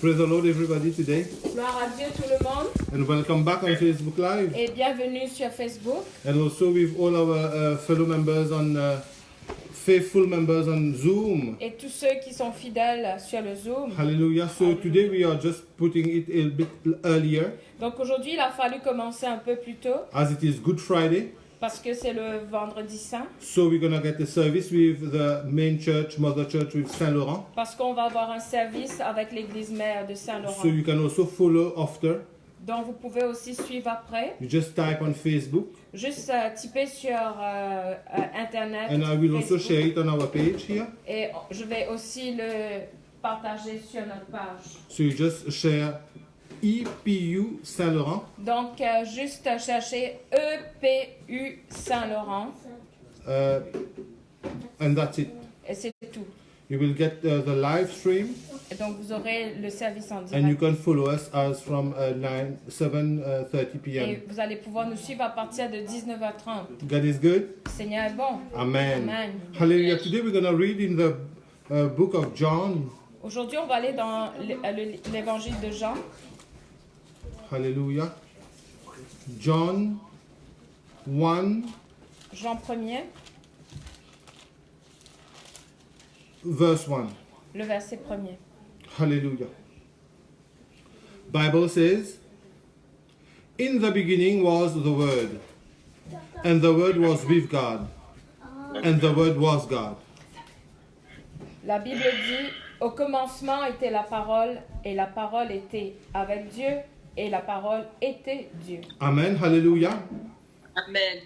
Praise the Lord, everybody, today. Gloire à Dieu tout le monde And welcome back on Facebook Live. et bienvenue sur Facebook And also with all our fellow members faithful members on Zoom. et tous ceux qui sont fidèles sur le Zoom. Hallelujah. So today we are just putting it a bit earlier Donc aujourd'hui, il a fallu commencer un peu plus tôt as it is Good Friday. parce que c'est le vendredi saint, So we're going to get a service with the main church, Mother Church with Saint Laurent. parce qu'on va avoir un service avec l'église mère de Saint-Laurent. So you can also follow after. Donc vous pouvez aussi suivre après. You just type on Facebook Juste typer sur Internet. and I will also Facebook. share it on our page here. Et je vais aussi le partager sur notre page. So you just share EPU Saint Laurent. Donc juste chercher EPU Saint-Laurent And that's it. et c'est tout. You will get the live stream Et donc vous aurez le service en and you direct. can follow us as from 7:30 Et p.m. vous allez pouvoir nous suivre à partir de 19h30. God is good. Seigneur est bon. Amen. Amen. Hallelujah. Today we're going to read in the book of John. Aujourd'hui, on va aller dans l'évangile de Jean. Hallelujah. John 1 Jean 1er, verse 1. le verset 1er. Hallelujah. Bible says, "In the beginning was the Word, and the Word was with God, and the Word was God." La Bible dit, au commencement était la parole, et la parole était avec Dieu, et la parole était Dieu. Amen. Hallelujah. Amen.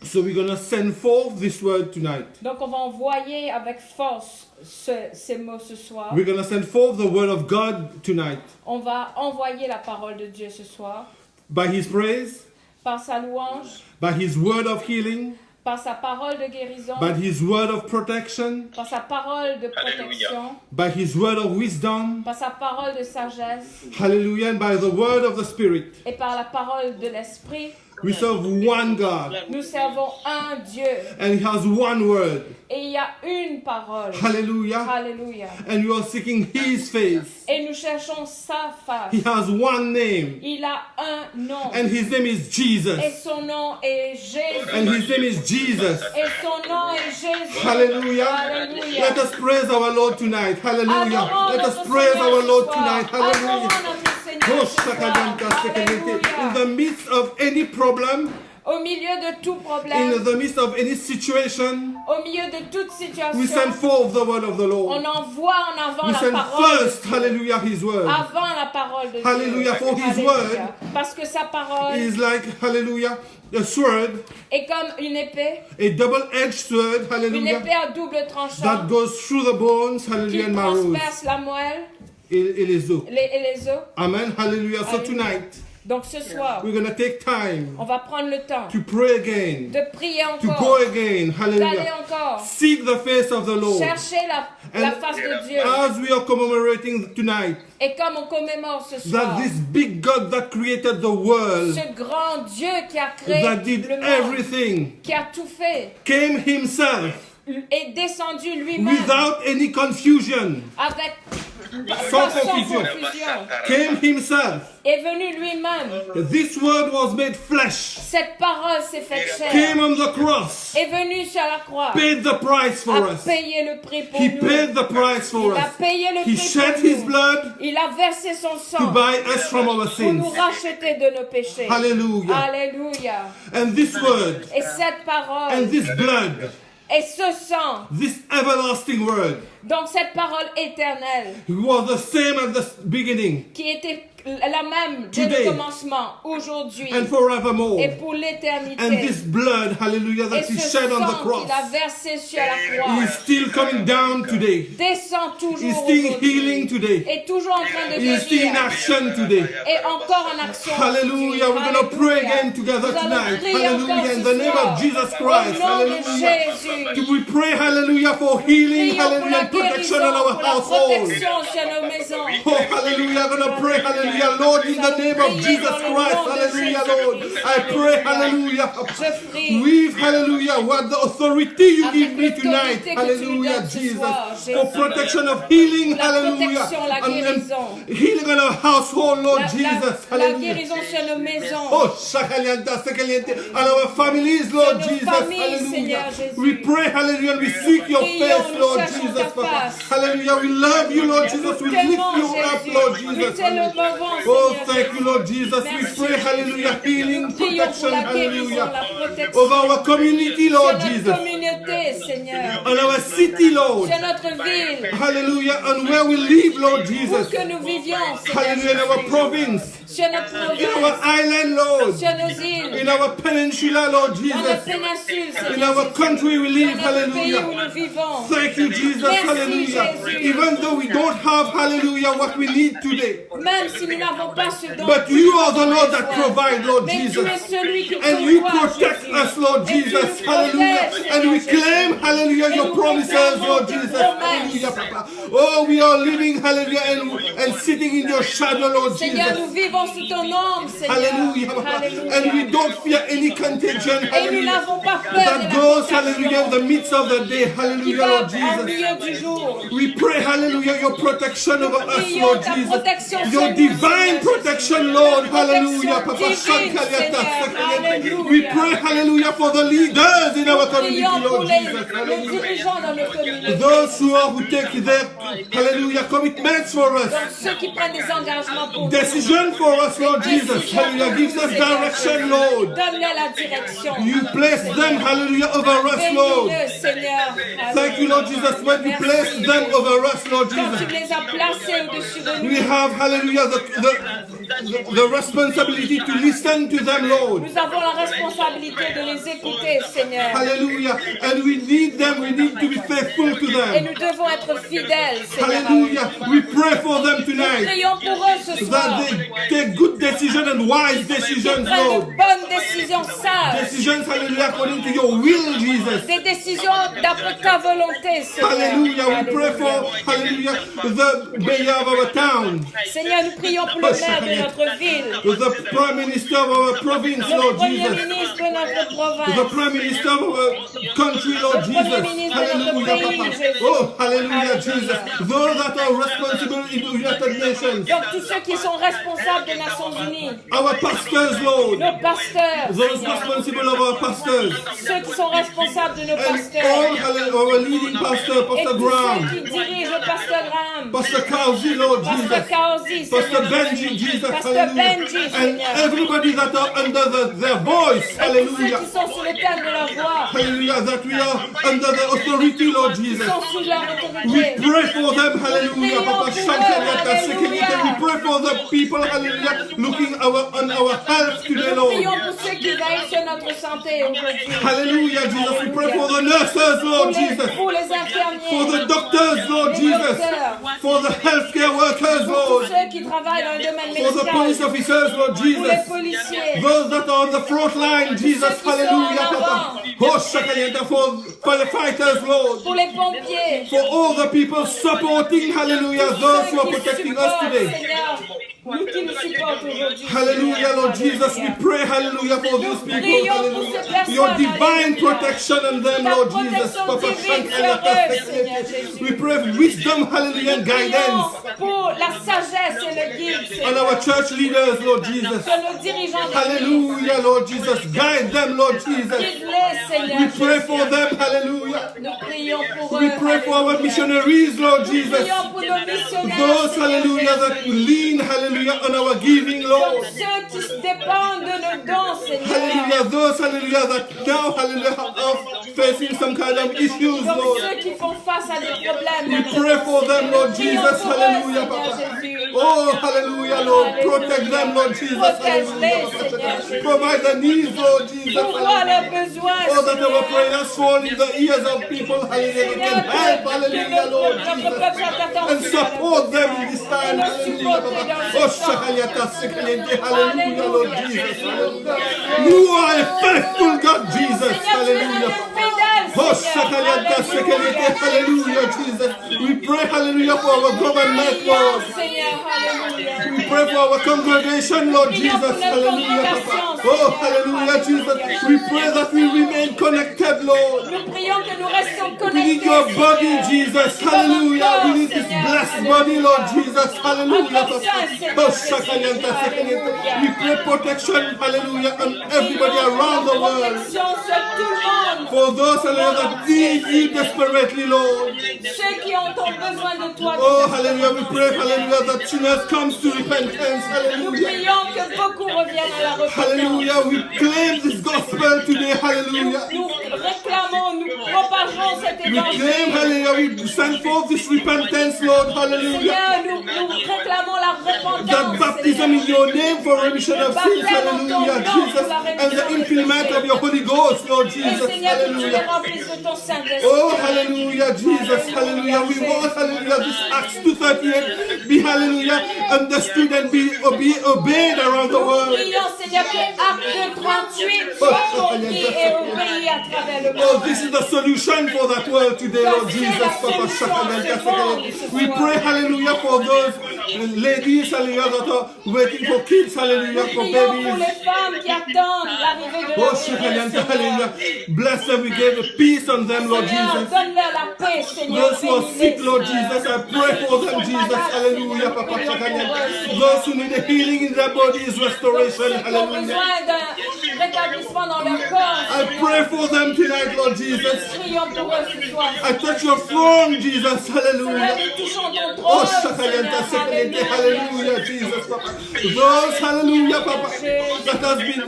So we're going to send forth this word tonight. Donc on va envoyer avec force ces mots ce soir. We're going to send forth the word of God tonight On va envoyer la parole de Dieu ce soir, by His praise, par sa louange, by His word of healing, par sa parole de guérison, by His word of protection, par sa parole de protection, by His word of wisdom. par sa parole de sagesse Hallelujah. And by the word of the Spirit. et par la parole de l'Esprit. We serve one God, Nous servons un Dieu and He has one word. et il y a une parole. Hallelujah. Alléluia. And you are seeking His face. Et nous cherchons sa face. He has one name, Il a un nom and His name is et Jesus. son nom est Jésus. And His name is Jesus. Et son nom est Jésus. Hallelujah. Alléluia. Let us praise our Lord tonight. Hallelujah. Adorons Let us notre praise Seigneur our ce Lord soir. tonight. Adorons Hallelujah. notre Seigneur ce soir. In the Alléluia. midst of any problem, Au milieu de tout in problème, the midst of any situation, au milieu de toute we situation, send forth the word of the on Lord. envoie en avant We la send parole de first, Dieu. hallelujah, His word. Avant la parole de Dieu. Hallelujah, for His Alléluia. word Parce que sa parole is like, hallelujah, a sword, est comme une épée a double-edged sword, épée hallelujah, à double tranchant that goes through the bones, qui hallelujah, and marrows. transperce la moelle Et les os. et les os. Amen, hallelujah. So Alléluia. tonight, Donc ce soir, we're going to take time on va prendre le temps to pray again, de prier to go encore, again, d'aller hallelujah. encore, Seek the face of the Lord. chercher la And face de Dieu. as we are commemorating tonight, Et comme on commémore ce soir, that this big God that created the world, ce grand Dieu qui a créé that did le monde, everything, qui a tout fait, came Himself est descendu lui-même without any confusion, avec sans sans confusion, confusion, came Himself. est venu lui-même. This word was made flesh, Cette parole s'est faite came chair, on the cross, est venu sur la croix, paid the price for a us. payé le prix pour He nous. paid the price for Il a us. payé le He prix shed pour His nous. blood Il a versé son to sang buy us from our pour sins. nous racheter de nos péchés. Hallelujah. Alléluia. And this word Et cette parole and this blood, et ce sang, this everlasting word, donc cette parole éternelle was the same at the beginning qui était la même dès Today. le commencement, aujourd'hui and forevermore. et pour And l'éternité. this blood, hallelujah, Et that He ce shed on the sang cross qu'il a versé sur la croix is still coming down today. descend toujours Is still healing aujourd'hui. today. Est toujours en train de Is still in guérir. action today. Et encore en action. Hallelujah. We're going to pray again together Nous allons tonight. prier encore Hallelujah. In ce the name soir. of Jesus Au Christ. nom de Hallelujah. Jésus. We pray, hallelujah, for healing, Prions pour hallelujah, la and protection guérison, on our pour la household. protection sur nos maisons. Oh, hallelujah. I'm going to pray, hallelujah, Lord, in the name of Jesus Christ. Hallelujah, Lord. I pray, hallelujah. Je prie With, hallelujah, what the authority you give avec me tonight. l'autorité que tu nous hallelujah, donnes ce Jesus. soir, For Jésus. protection of healing, La hallelujah. protection, la guérison. Healing in our household, Lord La Jesus, hallelujah. guérison sur nos maisons. Oh, shakalianta, sekaliente, and our families, Lord Sur nos Jesus, familles, hallelujah. Seigneur Jésus. We pray, hallelujah, and we seek your Prions, face, nous Lord cherchons Jesus, ta Papa. face. Hallelujah, we love you, Lord Jesus, we lift Tellement, you up, Jésus. Lord Nous Jesus. t'élevons, Oh, Seigneur thank you, Jésus. Lord Jesus. We Merci, pray, hallelujah, healing, Nous prions pour protection, la guérison, hallelujah, la protection. over our community, Sur Lord notre Jesus, communauté, Seigneur. on our city, Lord. Sur notre ville. Hallelujah, and where we live, Lord Où Jesus. que nous vivions, Seigneur Hallelujah, in Jésus. our province, Sur notre in our province. island, Lord, Sur nos îles. in our peninsula, Lord Dans notre Jesus, péninsule, in Seigneur our Jésus. country we live, Dans notre pays où hallelujah. nous vivons. Thank you, Jesus, Merci, hallelujah. Jésus. Even though we don't have, hallelujah, what we need today, Même si nous n'avons pas ce don. but you are the Lord that provide, Lord Mais tu Jesus. es celui qui And you pourvoit, protect Jésus. us, Lord Et tu Jesus, nous hallelujah. protèges, And we Seigneur claim, hallelujah, Et your nous promises, proclamons Lord tes Jesus, promesses. hallelujah, Papa. Oh, we are living, hallelujah, and sitting in your shadow, Lord Seigneur, nous Jesus. vivons sous ton ombre, Seigneur. Hallelujah, Papa. Alléluia. And we don't fear any contagion, Et nous hallelujah, n'avons pas peur de that la goes, hallelujah, in the contagion midst of the day, qui hallelujah, va Lord en Jesus. milieu du jour. We pray, hallelujah, your protection over us, Prions Lord ta protection Jesus. sur Your nous, divine Seigneur protection, Jésus. Lord, Ta protection hallelujah. Papa, divine, Shankaliata, Seigneur. Sakaliata. Alléluia. We pray, hallelujah, for the leaders in our community, Prions pour Lord Jesus. les Hallelujah. dirigeants dans nos communautés. Those who take their, hallelujah, commitments for Donc us. ceux qui prennent des engagements pour nous. Decision for us, Lord Jesus. Hallelujah. Gives us direction, Lord. Donne-leur la direction. You place them, hallelujah, over us, Lord. Bénis-le, Seigneur. Thank you, Lord Jesus, when you place them over us, Lord Quand tu Jesus. les as placés au-dessus de We nous, have, hallelujah, the responsibility to listen to them, Lord. nous avons la responsabilité de les écouter, Seigneur. Hallelujah. And we need them. We need to be faithful to Et them. nous devons être fidèles, Seigneur. Hallelujah. We pray for them Nous tonight. prions pour eux ce soir. That they take good decisions and wise Qu'ils decisions, prennent de Lord. bonnes décisions sages. Decisions, hallelujah, according to your will, Jesus. Des décisions d'après ta volonté, Seigneur. Hallelujah. We pray for, hallelujah, the mayor of our town, Seigneur, nous prions pour le maire de notre ville, the prime minister of our province, le Lord premier Jesus. ministre de notre The province, Prime Minister of our country, Lord Le Premier Jesus. ministre de notre Hallelujah, pays, Papa. Jésus. Oh, hallelujah, Alléluia. Jesus. Those that are responsible in the United Nations. donc tous ceux qui sont responsables des Nations Unies, Our pastors, Lord. nos pasteurs, Those Seigneur, responsible of our pastors. ceux qui sont responsables de nos And pasteurs, all, our leading pastor, et Pastor tous ceux Graham. qui dirigent le pasteur Graham, Pastor Kawzi, Lord Pasteur Jesus. Kaozi, Pastor Seigneur Benji, Jésus, Jesus, Pasteur hallelujah. Benji, And Seigneur, everybody that are under their voice, et tous ceux hallelujah. qui sont sous le thème de leur voix, Hallelujah, that we are under the authority, Lord qui Jesus. sont sous leur We autorité. pray for them, hallelujah. Papa Shankariata, Hallelujah. we pray for the people, hallelujah, looking on our health today, Nous Lord. prions pour ceux qui veillent sur notre santé aujourd'hui, Hallelujah, Jesus. We pray for the nurses, Lord Jesus. pour les For infirmiers, the doctors, Lord les Jesus. docteurs, For the healthcare workers, pour Lord. tous ceux qui travaillent dans le domaine For the police médical, officers, Lord pour les Jesus. policiers, Those that are on the front line, Jesus. ceux qui sont Hallelujah, en Papa. avant. Oh, Shakayata, for firefighters, Lord. pour les pompiers, For all the people supporting, hallelujah, those who are protecting us today. Seigneur, nous qui nous supportent aujourd'hui. Hallelujah, Seigneur. Lord Jesus, we pray, hallelujah, for these people, prions pour ces hallelujah. personnes, Your divine hallelujah. protection on them, Ta Lord Jesus. protection Papa, divine sur Shankayata, eux, Seigneur Jésus. we pray for wisdom, hallelujah, and Prions guidance pour la sagesse et le guide, on Seigneur. our church leaders, Lord Jesus. Que nos dirigeants d'église Hallelujah, Lord Jesus. Guide them, Lord Jesus. guide-les, Seigneur We pray Jésus. for them, hallelujah. Nous prions pour We eux. pray for our Alléluia. missionaries, Lord Nous Jesus. prions pour nos missionnaires, Those, Seigneur hallelujah, that Jésus. lean, hallelujah, on our giving, Donc Lord. ceux qui se dépendent de nos dons, Seigneur. Hallelujah, those, hallelujah, that now, hallelujah, are facing some kind of issues, Donc Lord. ceux qui font face à des problèmes. We pray for them, Lord Prions Jesus, pour eux, hallelujah, Seigneur Papa. Jésus. Oh, hallelujah, Lord. Protect them, Lord Jesus, Protège-les, hallelujah. Seigneur Jésus. Provide the needs, Lord Jesus, Pourvois hallelujah. leurs besoins, Oh, that our Seigneur. prayers fall in the ears of people, hallelujah, that Seigneur, can help, que hallelujah, Lord notre Jesus. peuple soit attentif And support them in this et time, nous hallelujah, supporter Papa. dans Oh, ce temps. shakayata, sekayente, hallelujah, Lord Alléluia, Jesus, Jésus. hallelujah. You are a faithful God, Jesus, Seigneur, tu es un hallelujah. Dieu fidèle, Oh, Seigneur. shakayata, sekayente, Alléluia. hallelujah, Jesus. We pray, hallelujah, for our government, Prions, Lord. Seigneur, alléluia. We pray for our congregation, Lord Prions Jesus. pour notre Hallelujah, congrégation, Papa. Oh, Seigneur. hallelujah, Jesus. Alléluia. We pray that we remain connected, Lord. Nous prions que nous restions We connectés, need your body, Seigneur. Jesus. Comme un Hallelujah. corps, We need this Seigneur. blessed Alléluia. body, Lord Jesus. Hallelujah, Un corps Papa. saint, Seigneur Oh, Jésus. shakayanta, shakayanta. Alléluia. We pray protection, hallelujah, on everybody Prions pour around la the world. protection sur tout le monde. For those, hallelujah, that need you desperately, Lord. Ceux qui ont besoin de toi. Oh, hallelujah. We pray, hallelujah, that sinners comes to repentance. Nous Hallelujah. prions que beaucoup reviennent à la repentance. Hallelujah. We claim this gospel today. Hallelujah. Nous réclamons, nous propageons cet We claim, évangile. hallelujah, we send forth this repentance, Lord, hallelujah. Seigneur, nous réclamons la repentance. That baptism Seigneur. in your name for remission of sins, hallelujah, Jesus, and the infilling of your Holy Ghost, Lord Et Jesus, Seigneur, que tu les hallelujah. remplisses de ton Saint-Esprit. Oh, hallelujah, Jesus, hallelujah. We want, hallelujah, this Acts 2:38 be, hallelujah, understood and be obeyed around the world. Prions, Seigneur, que Acte 38 soit compris et obéi à travers le Oh, monde. this is the solution for that world today, Lord Jesus. Papa, we pray, hallelujah, for those ladies, hallelujah, that are waiting for kids, hallelujah, for Prions pour babies. les femmes qui attendent l'arrivée de Oh, leur Shakayanta, bébé, hallelujah. Seigneur. Bless them, we give a peace on them, Lord Seigneur, Jesus. donne-leur la paix, Seigneur. Those who are Bénis-les, sick, Lord Seigneur. Jesus, I pray for them, Jesus, hallelujah, Papa Shakayanta. Those who need a healing in their bodies, restoration, Ceux qui ont hallelujah. besoin d'un rétablissement dans leur corps. I pray for them tonight, Lord Jesus. Prions pour eux ce soir. I touch your throne, Jesus, Seigneur, hallelujah. nous touchons ton Oh, trône, Shakayanta, Sekayante, Seigneur. hallelujah, Jesus, Papa. Those, hallelujah, Papa, that has been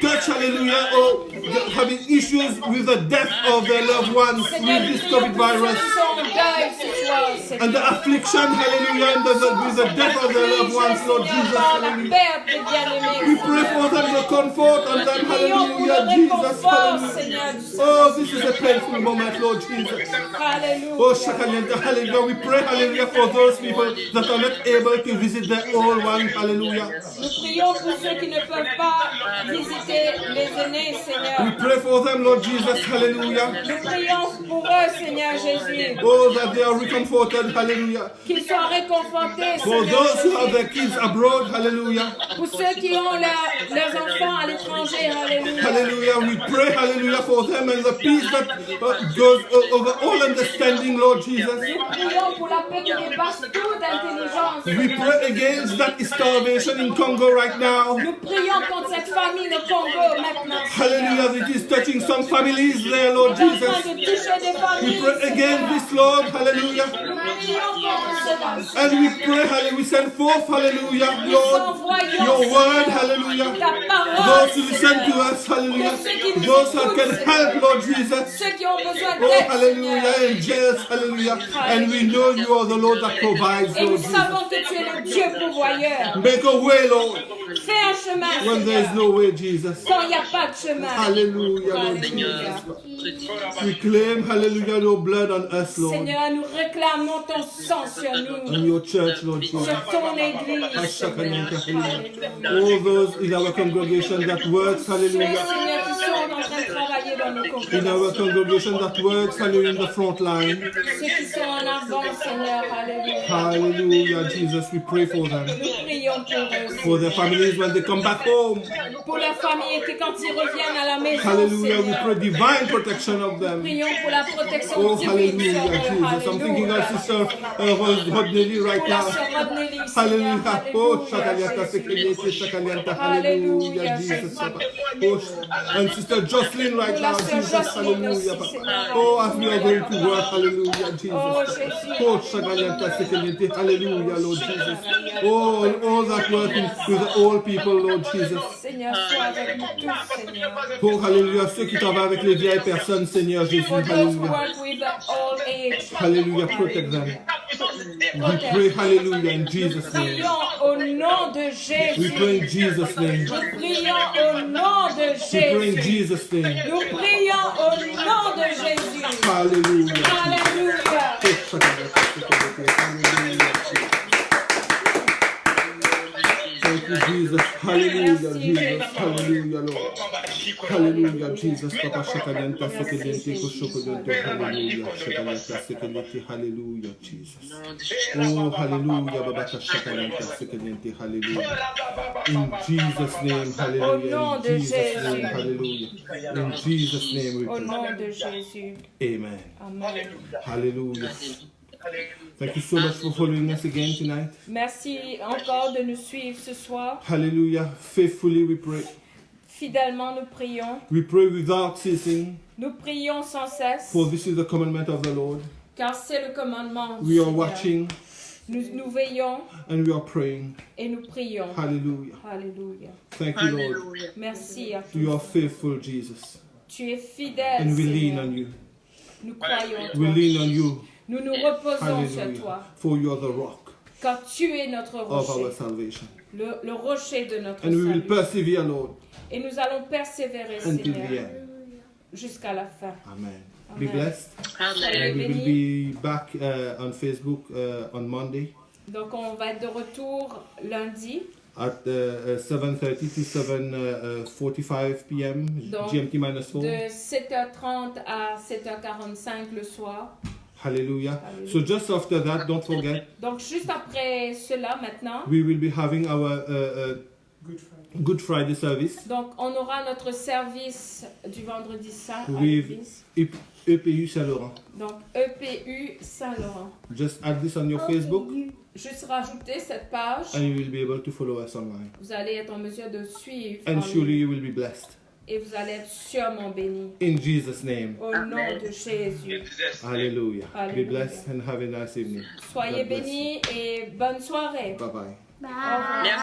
touched, hallelujah, or having issues with the death of their loved ones Seigneur, with this nous prions COVID pour ceux virus. qui sont en deuil ce soir, Seigneur. And the affliction, hallelujah, and with the death of their loved ones, Lord Jesus, Par la hallelujah. perte des bien-aimés. We pray for them, your comfort on them, Prions pour le hallelujah, Jesus, réconfort, hallelujah. Seigneur. Oh, this is a painful moment, Lord Jesus. Alléluia. Oh, Shakayanta, hallelujah. We pray, hallelujah, for those people that are not able to visit their old one, hallelujah. Nous prions pour ceux qui ne peuvent pas visiter les aînés, Seigneur. We pray for them, Lord Jesus, hallelujah. Nous prions pour eux, Seigneur Jésus. Oh, that they are reconforted, hallelujah. Qu'ils soient réconfortés, For Seigneur those who have Jésus. their kids abroad, hallelujah. Pour ceux qui ont leurs enfants à l'étranger, alléluia. Hallelujah. We pray, hallelujah, for them and the peace that goes over all understanding, Lord Jesus. Nous prions pour la paix qui dépasse toute intelligence. We pray against that starvation in Congo right now. Nous prions contre cette famine au Congo maintenant. Hallelujah. It is touching some families there, Lord Nous sommes en Jesus. train de toucher des We familles. pray against this, Lord, hallelujah. Nous prions contre cela. And we pray, hallelujah, we send forth, hallelujah, Lord, your word, hallelujah. Ta parole, Those who listen to Seigneur. us, hallelujah. Those who can help, Lord Jesus. Ceux qui ont besoin Oh, d'aide, hallelujah, Seigneur. in jails, hallelujah. And we know you are the Lord that provides, Et nous Lord Jesus. savons que tu es le Dieu pourvoyeur. Make a way, Lord, Fais un chemin, when there is Seigneur. no way, Jesus. Quand il n'y a pas de chemin. Hallelujah, Lord Alléluia. Jesus. We claim, hallelujah, your blood on us, Lord. Seigneur, nous réclamons ton sang sur nous. And your church, Lord Jesus. Sur ton église, Seigneur. Alléluia. All those in our congregation that works, Ceux, hallelujah. Seigneur, qui sont en train de travailler dans nos In our congrégations. congregation that works, hallelujah, in the front line. Ceux qui sont en avant, Seigneur. Alléluia. Hallelujah, Jesus, we pray for them. Nous prions pour eux. For their families when they come back home. Pour leur famille et que quand ils reviennent à la maison, Hallelujah, we Seigneur. pray divine protection of them. Prions pour la protection Oh, divine sur hallelujah, eux. Jesus. I'm thinking of Alléluia. Sister Rodney right Pour la now. sœur Rodney, Seigneur. Hallelujah. Oh, Alléluia, Shakaliata, Jésus. Sekeliete, Shakaliata. Hallelujah, Hallelujah, Jesus. Jesus. Papa. Oh, and Sister Jocelyn right Pour la now, sœur Jesus. Jocelyn Hallelujah. aussi, Papa. Seigneur. Oh, as we are going to Alléluia, work, Papa. hallelujah, Oh, Jesus. Jésus. Oh, Shakaliata, Sekeliete. Hallelujah, Lord Jesus. Oh, all that working with the old people, Lord Jesus. Seigneur, sois avec nous tous, Seigneur. Oh, hallelujah, ceux qui travaillent avec les vieilles personnes, Seigneur Jésus. For those who Hallelujah. work with the old age. Hallelujah, protect them. We pray, hallelujah, in Jesus' name. Prions au nom de We Jésus. pray in Jesus' name. Nous prions au nom de We pray in Jésus. Jesus' name. Nous prions au nom de Jésus. Hallelujah. Alléluia. Thank you, Jesus. Hallelujah. Jesus. Jésus. Hallelujah, Lord. Hallelujah, Jesus. Papa Shakadanta Sekadente Koshokodonto. Hallelujah. Shakadanta Sekadente. Hallelujah, Jesus. Oh, hallelujah. Babaka Shakadanta Sekadente. Hallelujah. In Jesus' name, Au nom hallelujah. de In Jesus' Jésus. name, hallelujah. In Jesus' name we Au pray. nom de Jésus. Amen. Amen. Hallelujah. Thank you so much for following us again tonight. Merci encore de nous suivre ce soir. Hallelujah. Faithfully we pray. Fidèlement, nous prions. We pray without ceasing, Nous prions sans cesse, for this is the commandment of the Lord. car c'est le commandement du We are Seigneur. watching Nous veillons and we are praying. et nous prions. Hallelujah. Alléluia. Thank you, Lord. Merci à You tous. are faithful, Jesus. Tu es fidèle, And we lean Seigneur. on you. Nous croyons en We toi. lean on you. Nous nous reposons sur Hallelujah. toi, For you are the rock car tu es notre of our rocher, salvation. le rocher de notre And we will salut. persevere, Lord, Et nous allons persévérer, until the Seigneur, end. jusqu'à la fin. Amen. Be Amen. blessed. Soyez And we will bénis. be back on Facebook on Monday Donc on va être de retour lundi, at 7:30 to 7:45 p.m. Donc, GMT minus 4. de 7h30 à 7h45 le soir. Hallelujah. Hallelujah. So just after that, don't forget, Donc juste après cela maintenant, we will be having our Good Friday service donc on aura notre service du vendredi saint à with l'église. EPU Saint-Laurent. Donc EPU Saint-Laurent. Just add this on your Facebook Juste rajouter cette page. and you will be able to follow us online. Vous allez être en mesure de suivre en And ligne. surely you will be blessed. Et vous allez être sûrement bénis. In Jesus' name. Au nom de Jésus. Hallelujah. Be Hallelujah. blessed and have a nice evening. Soyez God bless you. bénis et bonne soirée. Bye-bye. Au revoir.